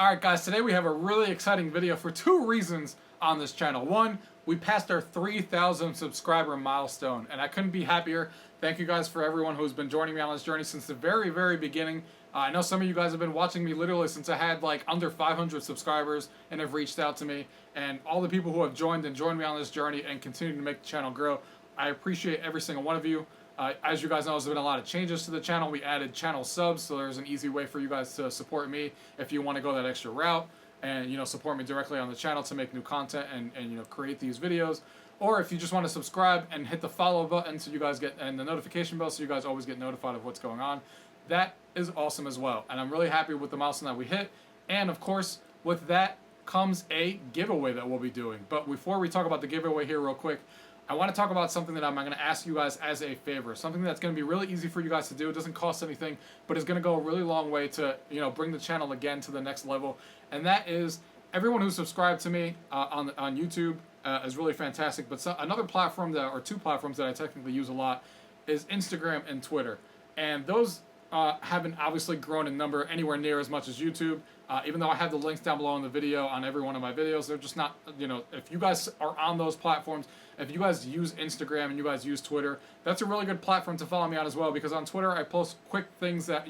Alright guys, today we have a really exciting video for two reasons on this channel. One, we passed our 3,000 subscriber milestone, and I couldn't be happier. Thank you guys for everyone who's been joining me on this journey since the very beginning. I know some of you guys have been watching me literally since I had like under 500 subscribers and have reached out to me. And all the people who have joined me on this journey and continue to make the channel grow, I appreciate every single one of you. As you guys know, there's been a lot of changes to the channel. We added channel subs, so there's an easy way for you guys to support me if you want to go that extra route and support me directly on the channel to make new content and create these videos. Or if you just want to subscribe and hit the follow button so you guys get, and the notification bell so you guys always get notified of what's going on, that is awesome as well. And I'm really happy with the milestone that we hit. And of course, with that comes a giveaway that we'll be doing. But before we talk about the giveaway here real quick, I want to talk about something that I'm going to ask you guys as a favor. Something that's going to be really easy for you guys to do. It doesn't cost anything, but it's going to go a really long way to bring the channel again to the next level. And that is everyone who's subscribed to me on YouTube is really fantastic. But another platform or two platforms that I technically use a lot is Instagram and Twitter. And those haven't obviously grown in number anywhere near as much as YouTube. Even though I have the links down below in the video on every one of my videos, they're just not, if you guys are on those platforms, if you guys use Instagram and you guys use Twitter, that's a really good platform to follow me on as well, because on Twitter I post quick things that,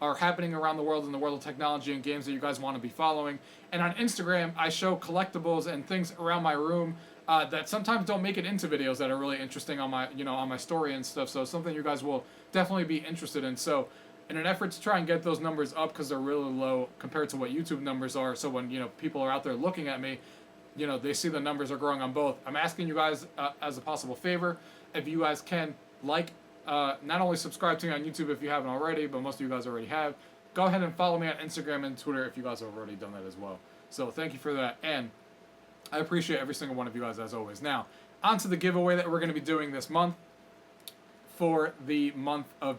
are happening around the world in the world of technology and games that you guys want to be following. And on Instagram, I show collectibles and things around my room that sometimes don't make it into videos that are really interesting on my, on my story and stuff. So it's something you guys will definitely be interested in. So in an effort to try and get those numbers up, because they're really low compared to what YouTube numbers are, so when people are out there looking at me, they see the numbers are growing on both. I'm asking you guys as a possible favor, if you guys can not only subscribe to me on YouTube if you haven't already, but most of you guys already have, go ahead and follow me on Instagram and Twitter if you guys have already done that as well. So thank you for that, and I appreciate every single one of you guys as always. Now, on to the giveaway that we're going to be doing this month for the month of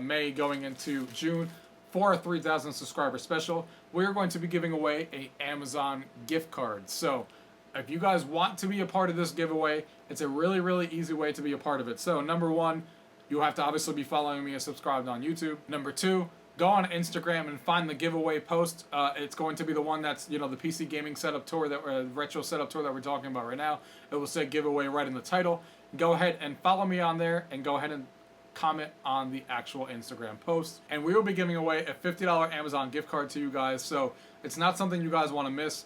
May going into June. For a 3,000 subscriber special, we're going to be giving away a Amazon gift card. So if you guys want to be a part of this giveaway, it's a really easy way to be a part of it. So number one, you have to obviously be following me and subscribed on YouTube. Number two, go on Instagram and find the giveaway post. It's going to be the one that's, the PC gaming setup tour, that retro setup tour that we're talking about right now. It will say giveaway right in the title. Go ahead and follow me on there and go ahead and comment on the actual Instagram post, and we will be giving away a $50 Amazon gift card to you guys. So it's not something you guys want to miss.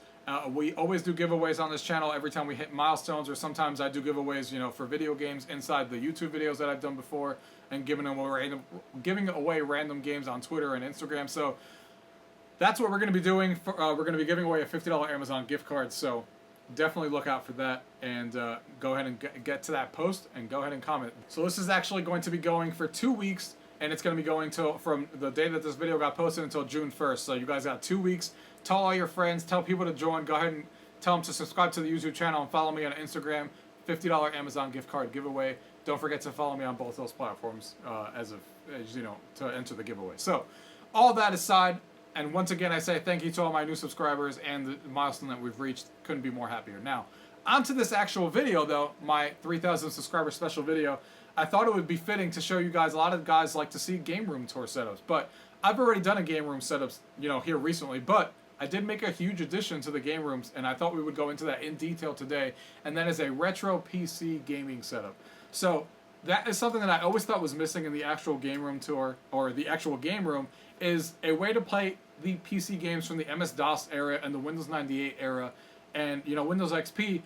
We always do giveaways on this channel every time we hit milestones, or sometimes I do giveaways for video games inside the YouTube videos that I've done before, and giving away random games on Twitter and Instagram. So that's what we're going to be doing. We're going to be giving away a $50 Amazon gift card, so definitely look out for that, and go ahead and get to that post and go ahead and comment. So this is actually going to be going for 2 weeks, and it's going to be going from the day that this video got posted until June 1st. So you guys got 2 weeks. Tell all your friends, tell people to join. Go ahead and tell them to subscribe to the YouTube channel and follow me on Instagram. $50 Amazon gift card giveaway. Don't forget to follow me on both those platforms as to enter the giveaway. So all that aside, and once again, I say thank you to all my new subscribers and the milestone that we've reached. Couldn't be more happier. Now, onto this actual video, though, my 3,000 subscriber special video. I thought it would be fitting to show you guys. A lot of guys like to see game room tour setups, but I've already done a game room setups, here recently. But I did make a huge addition to the game rooms, and I thought we would go into that in detail today. And that is a retro PC gaming setup. So that is something that I always thought was missing in the actual game room tour, or the actual game room, is a way to play the PC games from the MS-DOS era and the Windows 98 era, and Windows XP.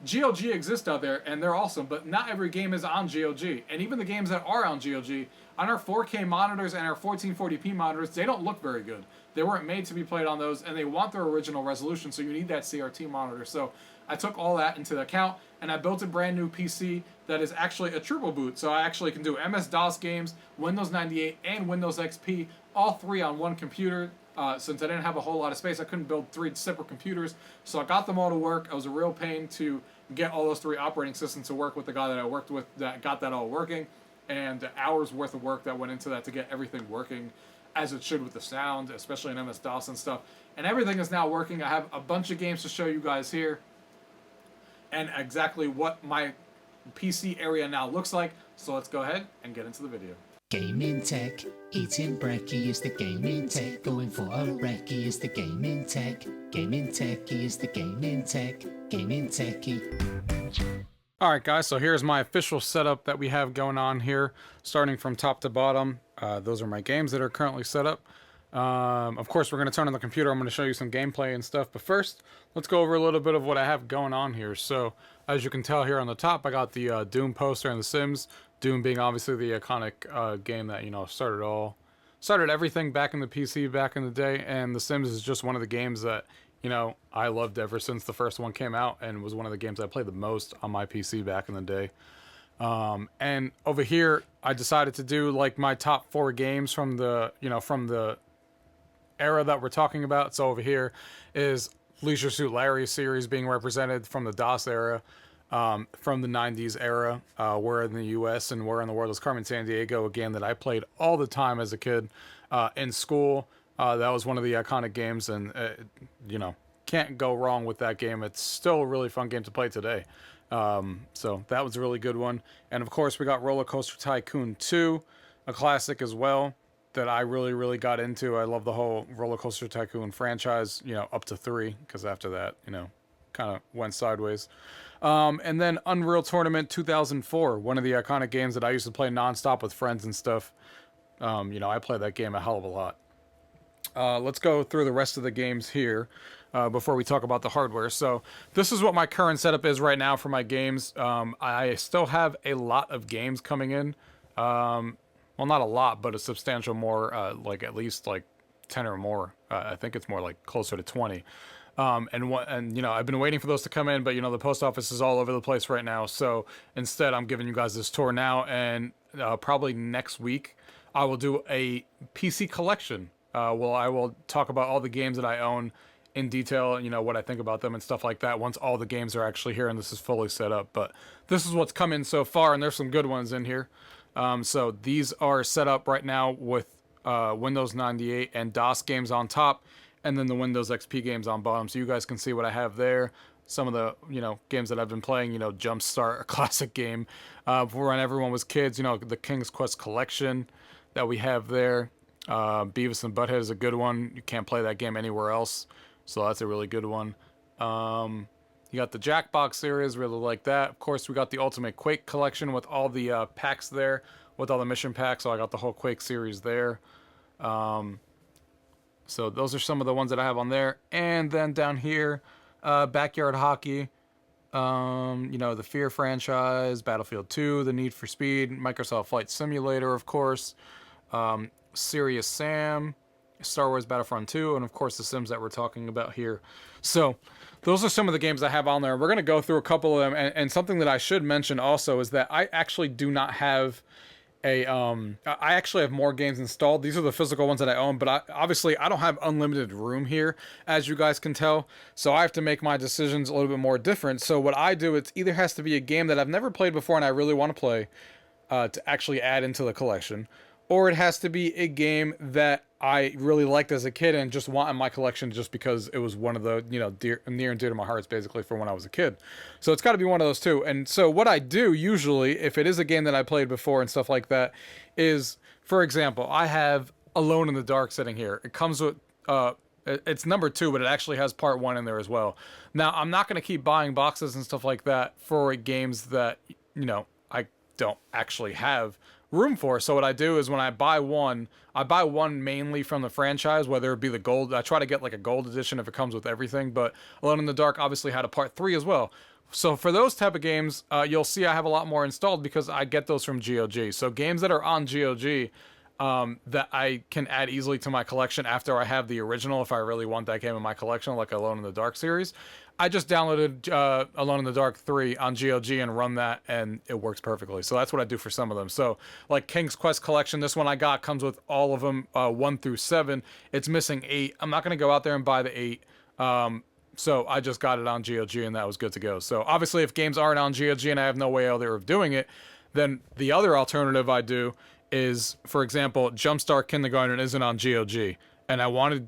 GOG exists out there, and they're awesome, but not every game is on GOG. And even the games that are on GOG, on our 4K monitors and our 1440p monitors, they don't look very good. They weren't made to be played on those, and they want their original resolution, so you need that CRT monitor. So I took all that into account, and I built a brand new PC that is actually a triple boot. So I actually can do MS-DOS games, Windows 98, and Windows XP, all three on one computer. Since I didn't have a whole lot of space, I couldn't build 3 separate computers, so I got them all to work. It was a real pain to get all those 3 operating systems to work with the guy that I worked with that got that all working, and hours worth of work that went into that to get everything working as it should with the sound, especially in MS-DOS and stuff. And everything is now working. I have a bunch of games to show you guys here, and exactly what my PC area now looks like. So let's go ahead and get into the video. gaming tech. Eating brekkie is the gaming tech. Going for a recce is the gaming tech. Gaming techie is the gaming tech. Gaming techie. Alright guys, so here's my official setup that we have going on here, starting from top to bottom. Those are my games that are currently set up. Of course, we're going to turn on the computer. I'm going to show you some gameplay and stuff, but first, let's go over a little bit of what I have going on here. So, as you can tell here on the top, I got the Doom poster and The Sims. Doom being obviously the iconic game that, you know, started everything back in the PC back in the day, and The Sims is just one of the games that, you know, I loved ever since the first one came out, and was one of the games I played the most on my PC back in the day. And over here, I decided to do like my top 4 games from the, you know, from the era that we're talking about. So over here is Leisure Suit Larry series being represented from the DOS era, from the 90s era. We're in the US and we're in the world is Carmen Sandiego, a game that I played all the time as a kid in school. That was one of the iconic games, and you know, can't go wrong with that game. It's still a really fun game to play today. So that was a really good one. And of course, we got Roller Coaster Tycoon 2, a classic as well, that I really got into. I love the whole Roller Coaster Tycoon franchise, you know, up to 3, because after that, you know, kind of went sideways. And then Unreal Tournament 2004, one of the iconic games that I used to play nonstop with friends and stuff. You know, I played that game a hell of a lot. Let's go through the rest of the games here before we talk about the hardware. So this is what my current setup is right now for my games. I still have a lot of games coming in. Well, not a lot, but a substantial more, like at least like 10 or more. I think it's more like closer to 20. And you know, I've been waiting for those to come in, but you know, the post office is all over the place right now. So instead, I'm giving you guys this tour now, and probably next week I will do a PC collection. Well, I will talk about all the games that I own in detail, you know, what I think about them and stuff like that once all the games are actually here and this is fully set up. But this is what's come in so far, and there's some good ones in here. So these are set up right now with Windows 98 and DOS games on top, and then the Windows XP games on bottom. So you guys can see what I have there. Some of the, you know, games that I've been playing, you know, Jumpstart, a classic game when everyone was kids, you know, the King's Quest collection that we have there. Beavis and Butthead is a good one. You can't play that game anywhere else, so that's a really good one. You got the Jackbox series, really like that. Of course, we got the Ultimate Quake collection with all the packs there, with all the mission packs, so I got the whole Quake series there. So those are some of the ones that I have on there. And then down here, Backyard Hockey, you know, the Fear franchise, Battlefield 2, the Need for Speed, Microsoft Flight Simulator, of course, Serious Sam, Star Wars Battlefront 2, and of course the Sims that we're talking about here. So those are some of the games I have on there. We're going to go through a couple of them, and something that I should mention also is that I actually do not have a I actually have more games installed. These are the physical ones that I own, but obviously I don't have unlimited room here, as you guys can tell, so I have to make my decisions a little bit more different. So what I do, it either has to be a game that I've never played before and I really want to play to actually add into the collection, or it has to be a game that I really liked as a kid and just want in my collection just because it was one of the, you know, near and dear to my hearts, basically, from when I was a kid. So it's got to be one of those two. And so what I do usually, if it is a game that I played before and stuff like that, is, for example, I have Alone in the Dark sitting here. It comes with, it's number 2, but it actually has part 1 in there as well. Now, I'm not going to keep buying boxes and stuff like that for games that, you know, I don't actually have room for. So what I do is when I buy one mainly from the franchise, whether it be the gold. I try to get like a gold edition if it comes with everything, but Alone in the Dark obviously had a part 3 as well. So for those type of games, you'll see I have a lot more installed because I get those from GOG. So games that are on GOG that I can add easily to my collection after I have the original, if I really want that game in my collection, like Alone in the Dark series, I just downloaded Alone in the Dark 3 on GOG and run that, and it works perfectly. So that's what I do for some of them. So like King's Quest collection, this one I got comes with all of them, 1 through 7. It's missing 8. I'm not going to go out there and buy the 8. So I just got it on GOG, and that was good to go. So obviously if games aren't on GOG and I have no way out there of doing it, then the other alternative I do is, for example, Jumpstart Kindergarten isn't on GOG, and I wanted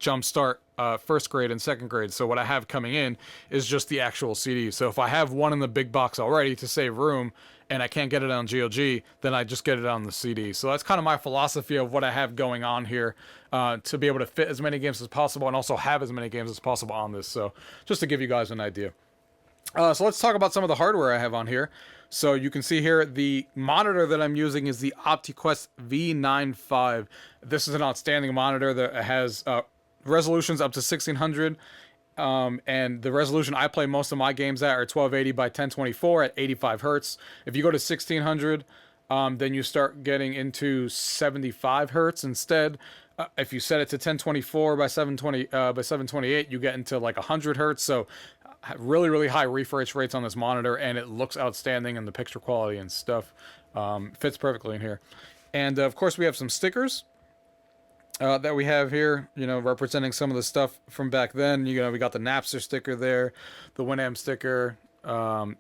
Jumpstart first grade and second grade. So what I have coming in is just the actual CD. So if I have one in the big box already to save room and I can't get it on GOG, then I just get it on the CD. So that's kind of my philosophy of what I have going on here, to be able to fit as many games as possible and also have as many games as possible on this. So just to give you guys an idea. So let's talk about some of the hardware I have on here. So you can see here, the monitor that I'm using is the OptiQuest V95. This is an outstanding monitor that has resolutions up to 1600. And the resolution I play most of my games at are 1280 by 1024 at 85 hertz. If you go to 1600, then you start getting into 75 hertz instead. If you set it to 1024 by 728, you get into like 100 hertz. So really, really high refresh rates on this monitor, and it looks outstanding, and the picture quality and stuff fits perfectly in here. And of course, we have some stickers that we have here, you know, representing some of the stuff from back then. You know, we got the Napster sticker there, the Winamp sticker,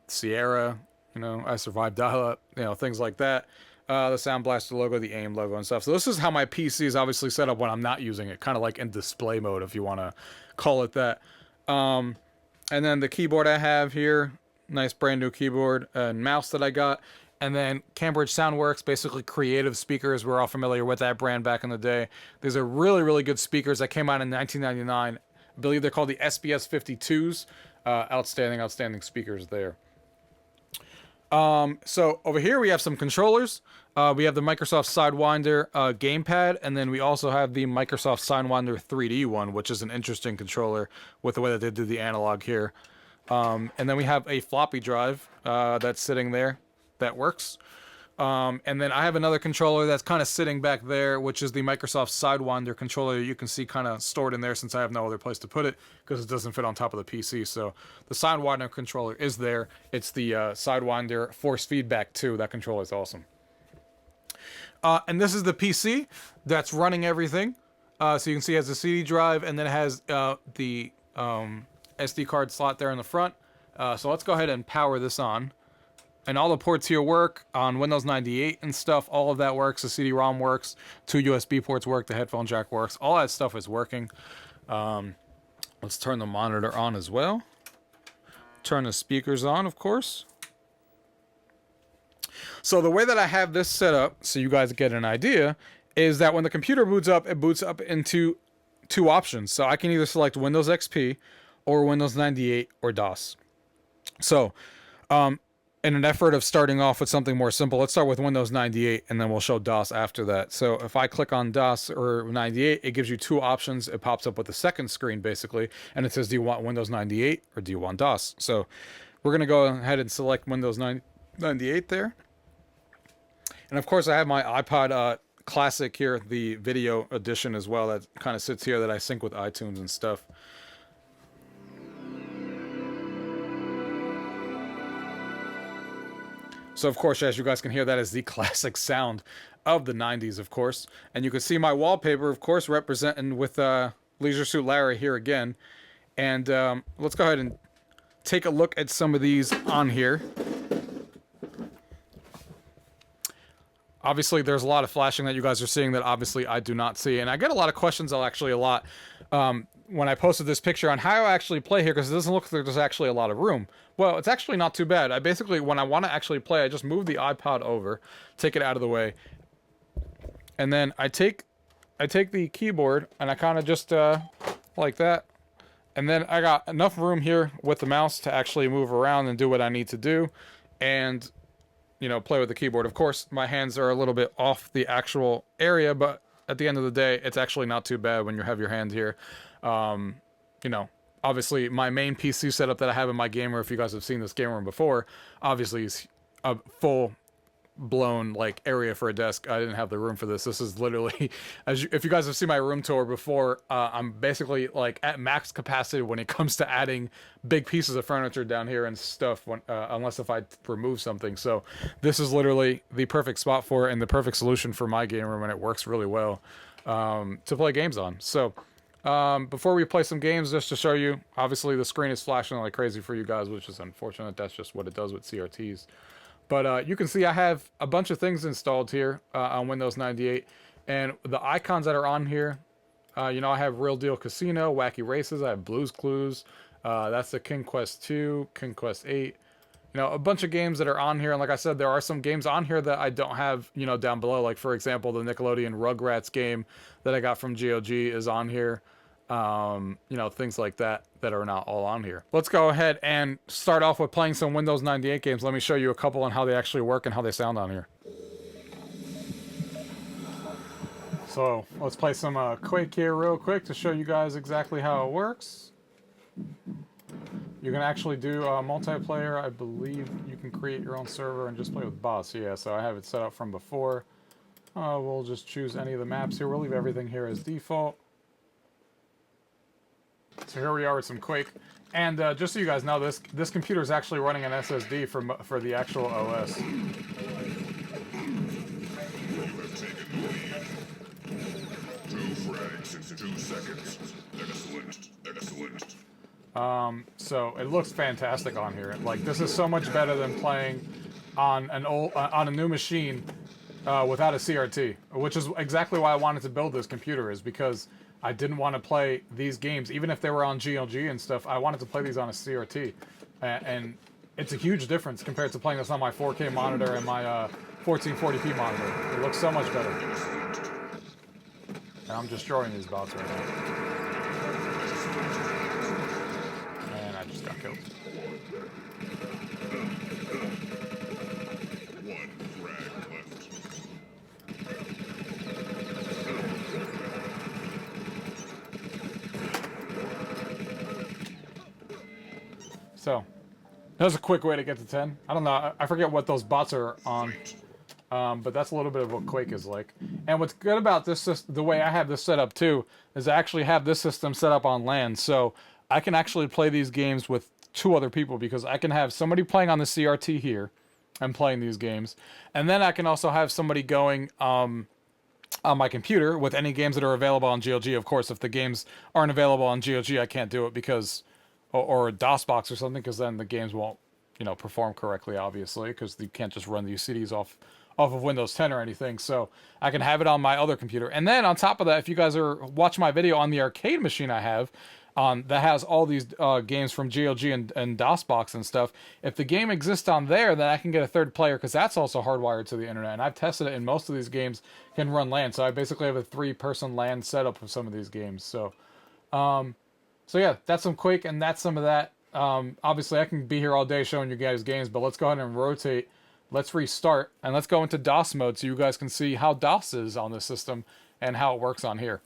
Sierra, you know, I survived dial-up, you know, things like that. The Sound Blaster logo, the AIM logo and stuff. So this is how my PC is obviously set up when I'm not using it, kind of like in display mode, if you want to call it that. And then the keyboard I have here, nice brand new keyboard and mouse that I got. And then Cambridge Soundworks, basically creative speakers. We're all familiar with that brand back in the day. These are really, really good speakers that came out in 1999. I believe they're called the SBS 52s. Outstanding, outstanding speakers there. So over here we have some controllers. We have the Microsoft Sidewinder gamepad, and then we also have the Microsoft Sidewinder 3D one, which is an interesting controller with the way that they did the analog here. And then we have a floppy drive that's sitting there that works. And then I have another controller that's kind of sitting back there, which is the Microsoft Sidewinder controller. You can see kind of stored in there since I have no other place to put it because it doesn't fit on top of the PC. So the Sidewinder controller is there. It's the Sidewinder Force Feedback 2. That controller is awesome. And this is the PC that's running everything. So you can see it has a CD drive, and then it has the SD card slot there in the front. So let's go ahead and power this on. And all the ports here work on Windows 98 and stuff. All of that works. The CD-ROM works. 2 USB ports work. The headphone jack works. All that stuff is working. Let's turn the monitor on as well. Turn the speakers on, of course. So the way that I have this set up, so you guys get an idea, is that when the computer boots up, it boots up into 2 options. So I can either select Windows XP or Windows 98 or DOS. So, in an effort of starting off with something more simple, let's start with Windows 98, and then we'll show DOS after that. So if I click on DOS or 98, it gives you 2 options. It pops up with the second screen, basically, and it says, do you want Windows 98 or do you want DOS? So we're going to go ahead and select Windows 98 there. And of course, I have my iPod Classic here, the video edition as well, that kind of sits here that I sync with iTunes and stuff. So, of course, as you guys can hear, that is the classic sound of the 90s, of course. And you can see my wallpaper, of course, representing with Leisure Suit Larry here again. And let's go ahead and take a look at some of these on here. Obviously, there's a lot of flashing that you guys are seeing that obviously I do not see. And I get a lot of questions, actually a lot, when I posted this picture on how I actually play here, because it doesn't look like there's actually a lot of room. Well, it's actually not too bad. I basically, when I want to actually play, I just move the iPod over, take it out of the way, and then I take the keyboard and I kind of just like that, and then I got enough room here with the mouse to actually move around and do what I need to do, and you know, play with the keyboard. Of course, my hands are a little bit off the actual area, but at the end of the day, it's actually not too bad when you have your hand here. You know, obviously my main PC setup that I have in my game room, if you guys have seen this game room before, obviously is a full blown like area for a desk. I didn't have the room for this. This is literally, if you guys have seen my room tour before, I'm basically like at max capacity when it comes to adding big pieces of furniture down here and stuff, when, unless if I remove something. So this is literally the perfect spot for it and the perfect solution for my game room, and it works really well to play games on. So before we play some games, just to show you, obviously the screen is flashing like crazy for you guys, which is unfortunate. That's just what it does with CRTs. But you can see I have a bunch of things installed here on Windows 98, and the icons that are on here, You know, I have Real Deal Casino, Wacky Races. I have Blues Clues. That's the King Quest 2, King Quest 8. You know, a bunch of games that are on here. And like I said, there are some games on here that I don't have, you know, down below. Like, for example, the Nickelodeon Rugrats game that I got from GOG is on here. You know, things like that that are not all on here. Let's go ahead and start off with playing some Windows 98 games. Let me show you a couple on how they actually work and how they sound on here. So let's play some Quake here real quick to show you guys exactly how it works. You can actually do multiplayer. I believe you can create your own server and just play with bots. Yeah, so I have it set up from before. We'll just choose any of the maps here. We'll leave everything here as default. So here we are with some Quake. And just so you guys know, this computer is actually running an SSD for the actual OS. So it looks fantastic on here. Like, this is so much better than playing on a new machine without a CRT, which is exactly why I wanted to build this computer, is because I didn't want to play these games, even if they were on GOG and stuff. I wanted to play these on a CRT, and it's a huge difference compared to playing this on my 4K monitor and my 1440p monitor. It looks so much better. And I'm destroying these bots right now. And I just got killed. So, that's a quick way to get to 10. I don't know, I forget what those bots are on. But that's a little bit of what Quake is like. And what's good about this system, the way I have this set up too, is I actually have this system set up on LAN. So I can actually play these games with 2 other people, because I can have somebody playing on the CRT here and playing these games. And then I can also have somebody going on my computer with any games that are available on GOG. Of course, if the games aren't available on GOG, I can't do it because, or DOSBox or something, because then the games won't, you know, perform correctly, obviously, because you can't just run these CDs off of Windows 10 or anything. So I can have it on my other computer. And then on top of that, if you guys are watching my video on the arcade machine I have, that has all these games from GOG and DOSBox and stuff, if the game exists on there, then I can get a third player, because that's also hardwired to the internet. And I've tested it, and most of these games can run LAN. So I basically have a 3-person LAN setup of some of these games. So, so yeah, that's some Quake, and that's some of that. Obviously, I can be here all day showing you guys games, but let's go ahead and rotate. Let's restart, and let's go into DOS mode so you guys can see how DOS is on this system and how it works on here.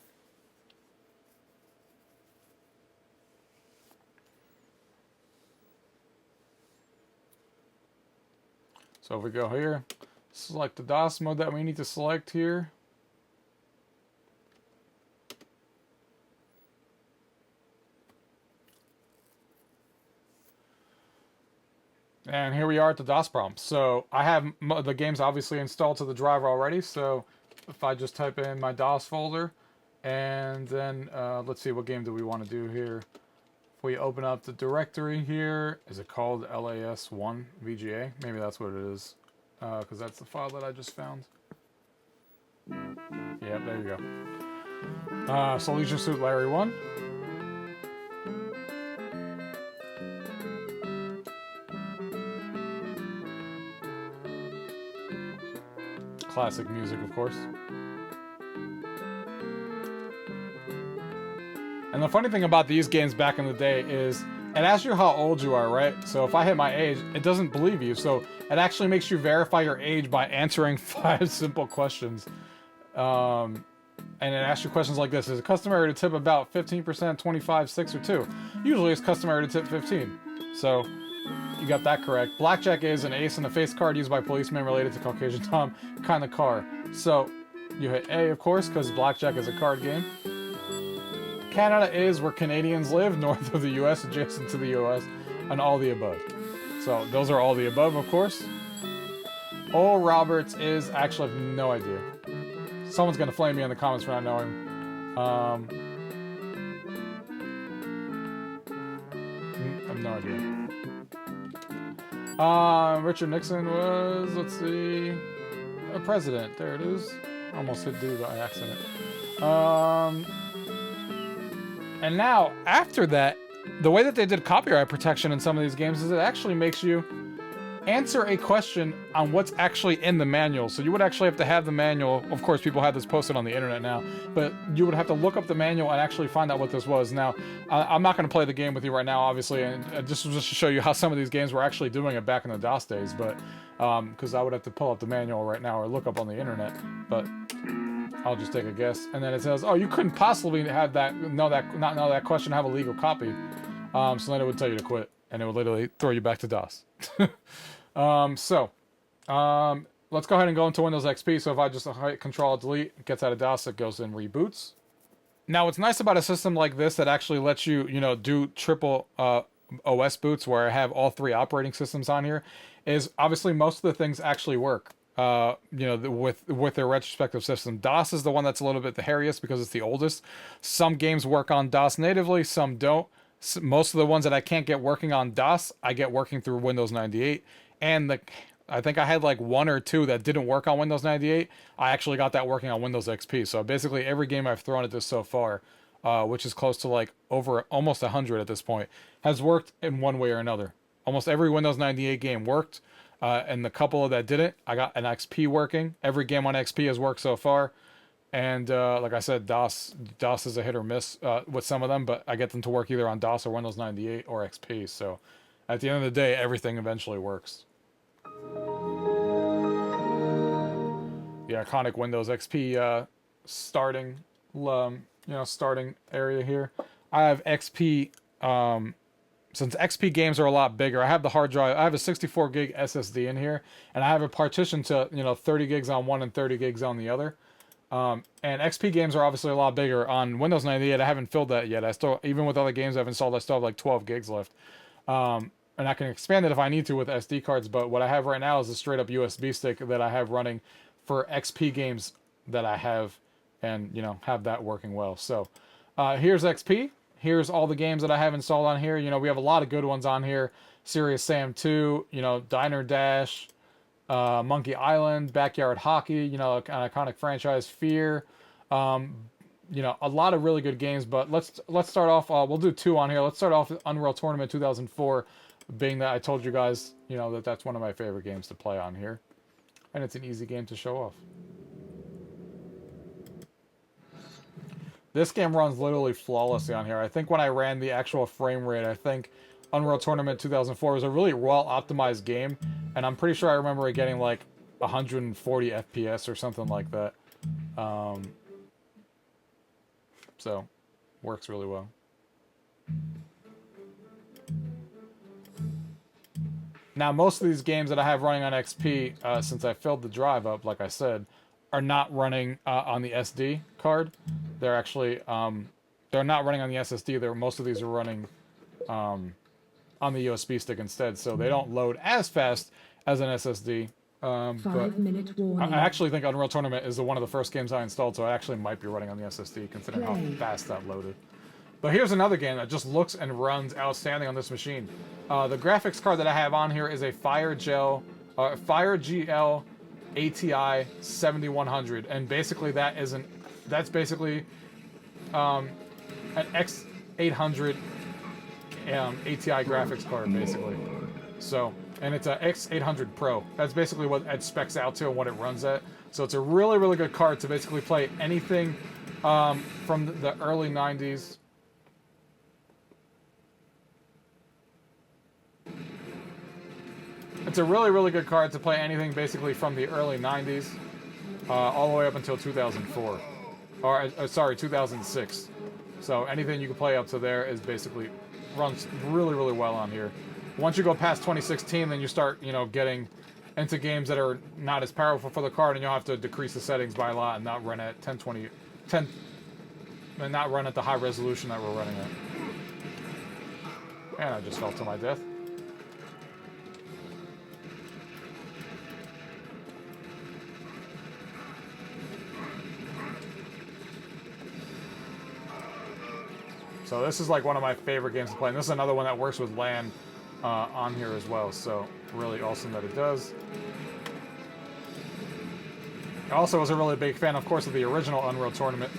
So if we go here, select the DOS mode that we need to select here. And here we are at the DOS prompt. So I have the games obviously installed to the driver already. So if I just type in my DOS folder, and then let's see, what game do we want to do here? If we open up the directory here, is it called LAS1 VGA? Maybe that's what it is, because that's the file that I just found. Yeah, there you go. So Leisure Suit Larry 1. Classic music, of course. And the funny thing about these games back in the day is it asks you how old you are, right? So if I hit my age, it doesn't believe you. So it actually makes you verify your age by answering 5 simple questions. And it asks you questions like this. Is it customary to tip about 15%, 25, 6, or 2? Usually it's customary to tip 15. So you got that correct. Blackjack is an ace in the face card used by policemen related to Caucasian Tom kind of car. So you hit A, of course, because blackjack is a card game. Canada is where Canadians live, north of the US, adjacent to the US, and all the above. So those are all the above, of course. Oral Roberts is, actually, I have no idea. Someone's going to flame me in the comments for not knowing. I have no idea. Richard Nixon was, let's see, a president. There it is. Almost hit D by accident. And now, after that, the way that they did copyright protection in some of these games is it actually makes you answer a question on what's actually in the manual. So you would actually have to have the manual. Of course, people have this posted on the internet now, but you would have to look up the manual and actually find out what this was. Now, I'm not going to play the game with you right now, obviously, and just to show you how some of these games were actually doing it back in the DOS days, but because I would have to pull up the manual right now or look up on the internet, but I'll just take a guess. And then it says, oh, you couldn't possibly have that, not know that question, have a legal copy. So then it would tell you to quit, and it would literally throw you back to DOS. Let's go ahead and go into Windows XP. So if I just hit Control Delete, it gets out of DOS, it goes and reboots. Now, what's nice about a system like this that actually lets you, do triple OS boots where I have all 3 operating systems on here is obviously most of the things actually work. With their retrospective system. DOS is the one that's a little bit the hairiest because it's the oldest. Some games work on DOS natively, some don't. Most of the ones that I can't get working on DOS, I get working through Windows 98. And I think I had like 1 or 2 that didn't work on Windows 98. I actually got that working on Windows XP. So basically every game I've thrown at this so far, which is close to like over almost 100 at this point, has worked in one way or another. Almost every Windows 98 game worked. And the couple that didn't, I got an XP working. Every game on XP has worked so far. And like I said, DOS is a hit or miss with some of them, but I get them to work either on DOS or Windows 98 or XP. So at the end of the day, everything eventually works. The iconic Windows XP starting area here. I have XP. Since XP games are a lot bigger, I have the hard drive. I have a 64 gig SSD in here, and I have a partition to 30 gigs on one and 30 gigs on the other. And XP games are obviously a lot bigger. On Windows 98, I haven't filled that yet. I still, even with other games I've installed, I still have like 12 gigs left. And I can expand it if I need to with SD cards, but what I have right now is a straight up USB stick that I have running for XP games that I have, and have that working well. So here's XP. Here's all the games that I have installed on here. We have a lot of good ones on here. Serious Sam 2, Diner Dash, Monkey Island, Backyard Hockey, an iconic franchise, Fear. A lot of really good games, but let's start off, we'll do 2 on here. Let's start off with Unreal Tournament 2004, being that I told you guys, that's one of my favorite games to play on here. And it's an easy game to show off. This game runs literally flawlessly on here. I think when I ran the actual frame rate, I think Unreal Tournament 2004 was a really well-optimized game, and I'm pretty sure I remember it getting like 140 FPS or something like that. So, works really well. Now, most of these games that I have running on XP, since I filled the drive up, like I said, are not running on the SD card. They're actually, they're not running on the SSD. Most of these are running on the USB stick instead, so they don't load as fast as an SSD. But 5-minute warning. I actually think Unreal Tournament is one of the first games I installed, so it actually might be running on the SSD, considering how fast that loaded. But here's another game that just looks and runs outstanding on this machine. The graphics card that I have on here is a FireGL ATI 7100, and basically that's basically an X800 ATI graphics card, basically. So, and it's a X800 Pro. That's basically what it specs out to and what it runs at. So it's a really, really good card to basically play anything from the early 90s. It's a really, really good card to play anything basically from the early 90s all the way up until 2004. Or, sorry, 2006. So anything you can play up to there is basically runs really, really well on here. Once you go past 2016, then you start, getting into games that are not as powerful for the card, and you'll have to decrease the settings by a lot and not run at 1020, and not run at the high resolution that we're running at. And I just fell to my death. So this is like one of my favorite games to play, and this is another one that works with LAN on here as well, so really awesome that it does. I also was a really big fan, of course, of the original Unreal Tournament.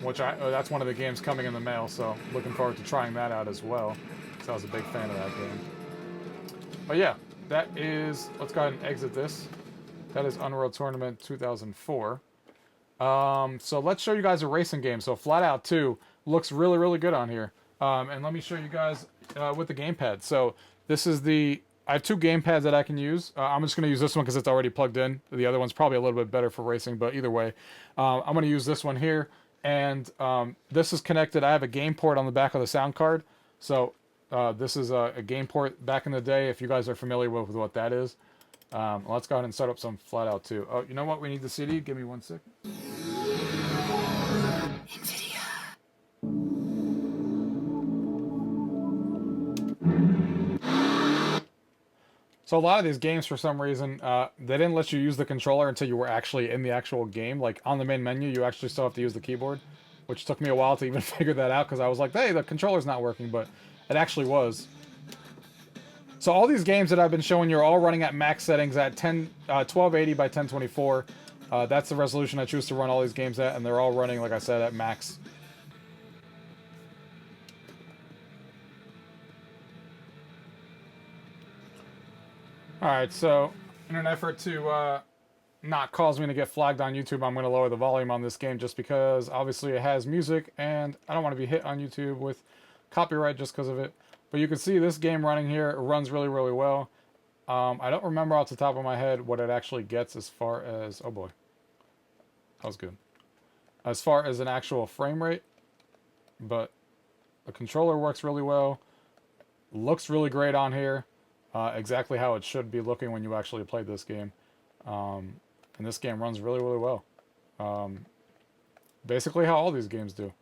which that's one of the games coming in the mail, so looking forward to trying that out as well. So I was a big fan of that game. But yeah, that is, let's go ahead and exit this. That is Unreal Tournament 2004. So let's show you guys a racing game. So Flat Out 2 looks really, really good on here. And let me show you guys with the gamepad. So this is I have two gamepads that I can use. I'm just going to use this one because it's already plugged in. The other one's probably a little bit better for racing, but either way, I'm going to use this one here. And this is connected. I have a game port on the back of the sound card. So this is a game port back in the day, if you guys are familiar with what that is. Let's go ahead and start up some Flat Out 2. Oh, you know what? We need the CD. Give me 1 second. So a lot of these games, for some reason, they didn't let you use the controller until you were actually in the actual game. Like, on the main menu, you actually still have to use the keyboard, which took me a while to even figure that out, because I was like, hey, the controller's not working, but it actually was. So all these games that I've been showing you are all running at max settings at 1280 by 1024. That's the resolution I choose to run all these games at, and they're all running, like I said, at max. Alright, so in an effort to not cause me to get flagged on YouTube, I'm going to lower the volume on this game just because obviously it has music and I don't want to be hit on YouTube with copyright just because of it. But you can see this game running here, it runs really, really well. I don't remember off the top of my head what it actually gets as far as... Oh boy. That was good. As far as an actual frame rate. But the controller works really well. Looks really great on here. Exactly how it should be looking when you actually play this game. And this game runs really, really well. Basically how all these games do.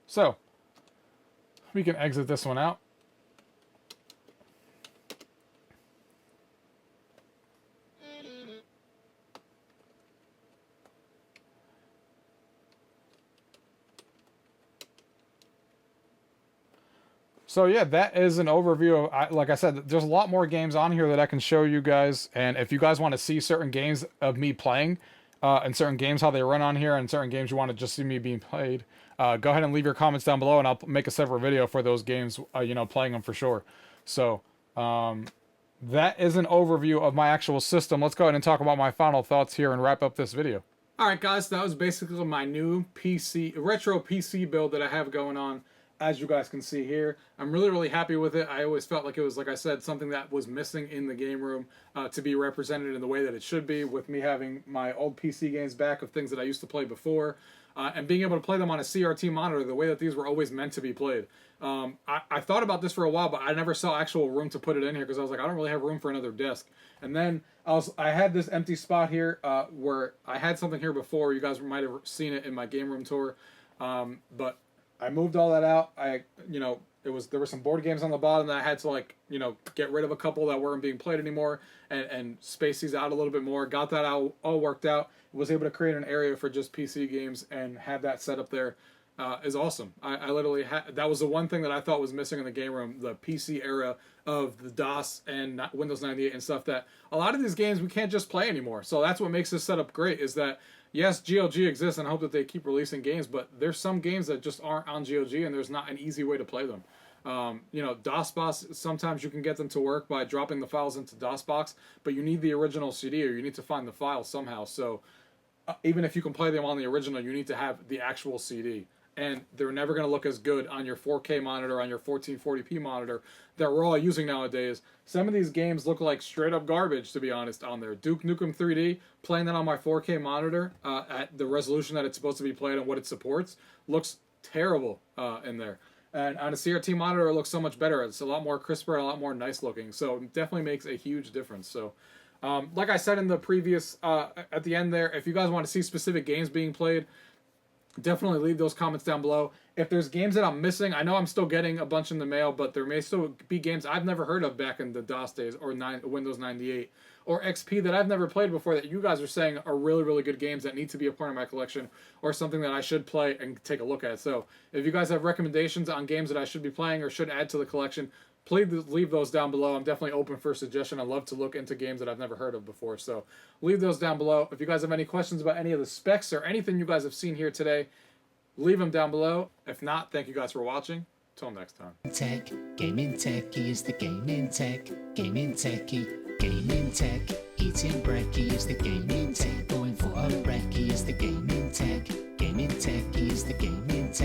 So, we can exit this one out. So yeah, that is an overview of, like I said, there's a lot more games on here that I can show you guys. And if you guys want to see certain games of me playing, and certain games, how they run on here, and certain games you want to just see me being played, go ahead and leave your comments down below, and I'll make a separate video for those games, you know, playing them for sure. So, that is an overview of my actual system. Let's go ahead and talk about my final thoughts here and wrap up this video. Alright guys, that was basically my new retro PC build that I have going on. As you guys can see here, I'm really, really happy with it. I always felt like it was, like I said, something that was missing in the game room to be represented in the way that it should be, with me having my old PC games back of things that I used to play before, and being able to play them on a CRT monitor the way that these were always meant to be played. I thought about this for a while, but I never saw actual room to put it in here because I was like, I don't really have room for another desk. And then I had this empty spot here where I had something here before. You guys might have seen it in my game room tour, but I moved all that out. There were some board games on the bottom that I had to, like, you know, get rid of a couple that weren't being played anymore and space these out a little bit more. Got that all worked out. Was able to create an area for just PC games and have that set up there. Is awesome. I literally that was the one thing that I thought was missing in the game room, the PC era of the DOS and Windows 98 and stuff, that a lot of these games we can't just play anymore. So that's what makes this setup great, is that yes, GOG exists, and I hope that they keep releasing games, but there's some games that just aren't on GOG, and there's not an easy way to play them. You know, DOSBox, sometimes you can get them to work by dropping the files into DOSBox, but you need the original CD, or you need to find the file somehow. So even if you can play them on the original, you need to have the actual CD. And they're never going to look as good on your 4K monitor, on your 1440p monitor that we're all using nowadays. Some of these games look like straight up garbage, to be honest, on there. Duke Nukem 3D, playing that on my 4K monitor at the resolution that it's supposed to be played and what it supports, looks terrible in there. And on a CRT monitor, it looks so much better. It's a lot more crisper and a lot more nice looking. So it definitely makes a huge difference. So, like I said in the previous, at the end there, if you guys want to see specific games being played, definitely leave those comments down below. If there's games that I'm missing, I know I'm still getting a bunch in the mail, but there may still be games I've never heard of back in the DOS days, or Windows 98, or XP that I've never played before that you guys are saying are really, really good games that need to be a part of my collection, or something that I should play and take a look at. So if you guys have recommendations on games that I should be playing or should add to the collection, please leave those down below. I'm definitely open for suggestion. I love to look into games that I've never heard of before. So leave those down below. If you guys have any questions about any of the specs or anything you guys have seen here today, leave them down below. If not, thank you guys for watching. Till next time. Tech, gaming techie is the gaming tech, gaming techie, gaming tech. Eating brekkie is the gaming tech, going for a recce is the gaming tech, gaming techie is the gaming tech.